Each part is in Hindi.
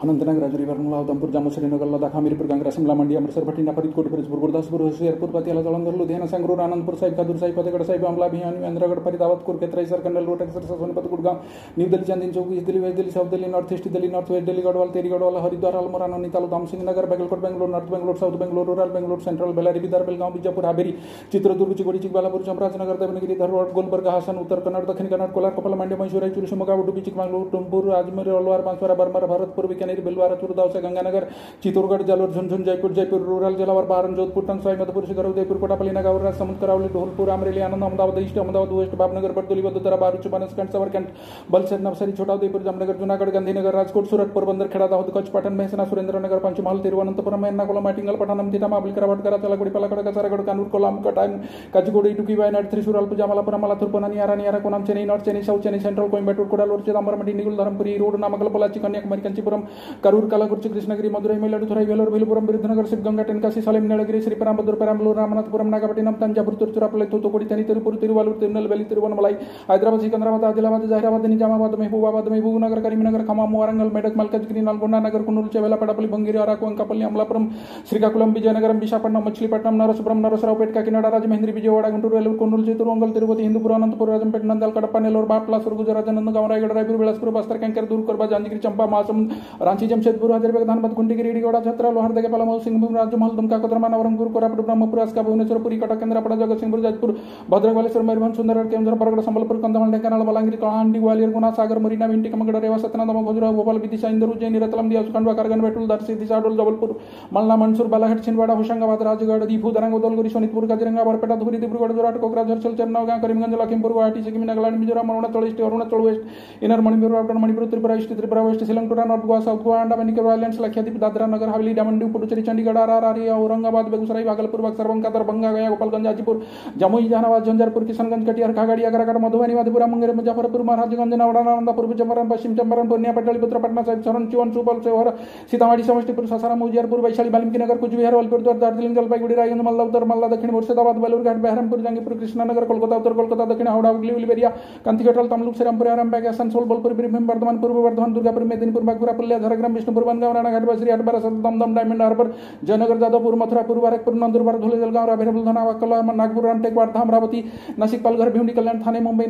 Anantnag Rajouri Baramulla Udhampur Jammu Srinagar Ladakh Hamirpur Kangra Shimla Mandi Amritsar Bathinda Faridkot Firozpur Gurdaspur Hoshiarpur Patiala Jalandhar Ludhiana Sangrur Anandpur Sahib Khadoor Sahib Fatehgarh Sahib Ambala Bhiwani Mahendragarh Faridabad Kurukshetra Hisar Karnal Rohtak Sirsa Sonipat Gurgaon New Delhi Chandni Chowk East Delhi West Delhi South Delhi North East Delhi North West Delhi Garhwal Tehri Garhwal Haridwar Almora Nainital Udham Singh Nagar Bagalkot Bangalore North Bangalore South Bangalore Rural Bangalore Central Bellary Bidar Belgaum Bijapur Haveri Chitradurga Chikkodi Chikballapur Chamarajanagar Davanagere Dharwad Gulbarga Hassan Uttara Kannada Dakshina Kannada Kolar Koppal Mandya Mysore Raichur Shivamogga Udupi Chikmagalur Tumkur Ajmer Alvar Banswara बर्मर Bharatpur Bikaner Bilwara चूरदावसा Ganganagar Chittorgarh Jalore Jhunjhunu Jaipur Jaipur rural जलावर बारन जोधपुर टंकसाई मधुपुर शिखर उदयपुर कोटापल्ली नागौर राजसमंद करावली ढोलपुर अमरेली आनंद अहमदाबाद ईस्ट अहमदाबाद वेस्ट भावनगर बरदोली वडोदरा बारूच बनसकंठ साबरकांठ बलसेर नवसारी छोटा उदयपुर जामनगर जूनागढ़ गांधीनगर राजकोट सूरत पोरबंदर खेड़ा दाहोद कच्छ पाटन मेहसाणा सुरेंद्रनगर पंचमहल तिरुवनंतपुरम एर्नाकुलम आटिंगल पठानम थिटा महाबली करावट करा चलागुड़ी पलाकड़ कासारगढ़ कानूर कोलाम कटांग काचिगुड़ी इटुकी वायनाड त्रिशूर अल्पुजा मलापुरम मलाथुर पोनानी आरानियारा कोनाम Chennai North Chennai South Chennai Central Coimbatore Cuddalore Chidambaram Dindigul Dharmapuri रोड नामकल पोलाची कन्याकुमारी कंचीपुरम करूर कलाकुर्ची कृष्णगिरी मदुरई मयिलाडुथुराई वेलूर वेलुपुरम विरुद्धनगर शिवगंगा टेनकासी सलेम नीलगिरी श्रीपरामपुर पेराम्बलूर रामनाथपुरम नागपट्टिनम तंजावुर तिरुचिरापल्ली तूतुकुड़ी तेनी तिरुपुर तिरुवल्लूर तिरुनेलवेली तिरुवनमलाई हैदराबाद सिकंदराबाद आदिलाबाद जहीराबाद निजामाबाद महबूबाबाद महबूबनगर करीमनगर खम्मम वारंगल मेडक मलकाजगिरी नल्गొండ नगर कुन्नूर चेवेला पटापल्ली भंगिरी अराकु अंकापल्ली अमलापुरम श्रीकाकुलम विजयनगरम विशाखपट्टनम मछलीपट्टनम नरसापुरम नरसरावपेट काकीनाडा राजमहेंद्री विजयवाड़ा गुंटूर वेलूर कोन्नूर चित्तूर ओंगल तिरुपति हिंदूपुर अनंतपुर राजंपेट नंदल कड़प्पा नेल्लोर बाटला सुरगुजा राजनंदगांव रायगढ़ रायपुर बिलासपुर बस्तर कैंकर दूर कोरबा जांजगीर चंपा महासमुंद रांची जमशेदपुर हजारीबाग धानबाद खुंटी गिरिडीगौड़ा छत्रा लोहारदगा पलामू सिंहभूम राजमहल दुमका कोतरमा नवरंगपुर कोरापुट ब्रह्मपुर आस्का भुवनेश्वर पुरी कटक केंद्रापड़ा जगतसिंहपुर जाजपुर भद्रक बालेश्वर मयूरभंज सुंदरगढ़ केंद्र बरगढ़ संबलपुर कंधमाल ढेंकानाल बलांगीर कलाहांडी ग्वालियर गुना सागर मरीना भिंडी कमगढ़ रेवा सतना खजुराहो भोपाल विदिशा इंदौर उज्जैन रतलाम दिया खंडवा करगन बेटुल दर्शी दिशाडोल जबलपुर मलना मंसूर बालाघाट छिंदवाड़ा होशंगाबाद राजगढ़ दीपू दरंग उदलगुरी सोनितपुर काजीरंगा बरपेटा धुबरी डिब्रूगढ़ जोरहाट कोकराझार झरछल चरनगांव Karimganj Lakhimpur Guwahati Sikkim Nagaland Mizoram Arunachal east Arunachal west inner Manipur outer Manipur Tripura east Tripura west Sri Lanka north Goa south Goa Andaman Nicobar islands Lakshadweep Dadra Nagar Haveli Daman Diu Puducherry Chandigarh आरआर औरंगाबाद बेगूसराय भागलपुर बक्सर बांका दरभंगा गया गोपालगंज हाजीपुर जमुई जहानाबाद झंझारपुर किशनगंज कटिहार खगड़िया आगरा मधुबनी मधेपुरा मुंगेर मुजफ्फरपुर महाराजगंज नवादा नालंदा पूर्वी चंपारण पश्चिम चंपारण पूर्णिया पटलिपुत्र पटना साहिब शरण चिवन सुपौल सेवहर सीतामढ़ी समस्तीपुर सासाराम उजियारपुर वैशाली वाल्मीकिनगर कुचबिहार अलीपुरद्वार दार्जिलिंग जलपाईगुड़ी रायगंज मालदा उत्तर मालदा दक्षिण मुर्शिदाबाद बालूरघाट बहरमपुर जंगीपुर कृष्णानगर कोलकाता उत्तर कोलकाता दक्षिण हावड़ा हुगली उलवेरिया कांतिकटल तमलुक श्रीरामपुर आरामबाग आसनसोल बोलपुर बीरभूम वर्धमान पूर्व Varthaman Durgapur Medinipur Bagpura Puliya Jhargram Vishnupur Bangaon Ranaghat Basri Hatbara Dumdum Diamond Harbour Jaynagar Jadavpur Mathurapur Barrackpore Nandurbar Dhule Jalgaon Raver Buldhana Akola Nagpur Ramtek Wardha Amravati Nashik Palghar Bhiwandi Kalyan Thane Mumbai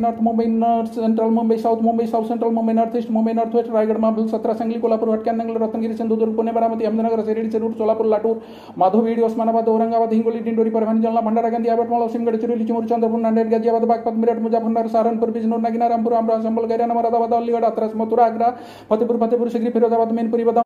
North Central Mumbai South Central Mumbai North East Mumbai North West Raigad Mahabal Satara Sangli Kolhapur हटक्यान Nangal Ratnagiri Sindhudurg Pune Baramati Ahmednagar Shirdi Shirur Solapur Latur माधवबीड Osmanabad Aurangabad Hingoli Dindori Parbhani Jalna भंडारा गांधी यावतमाळ वाशिम गडचिरोली चिमूर चंद्रपूर नांदेड गाजियाबाद बागपत मेरठ मुजफ्फरनगर सहारनपुर बिजनौर नगीना रामपुर अमरोहा संबल गैराना मुरादाबाद अलीगढ़ हाथरस मथुरा आगरा फतेहपुर सिकरी फिरोजाबाद मैनपुरी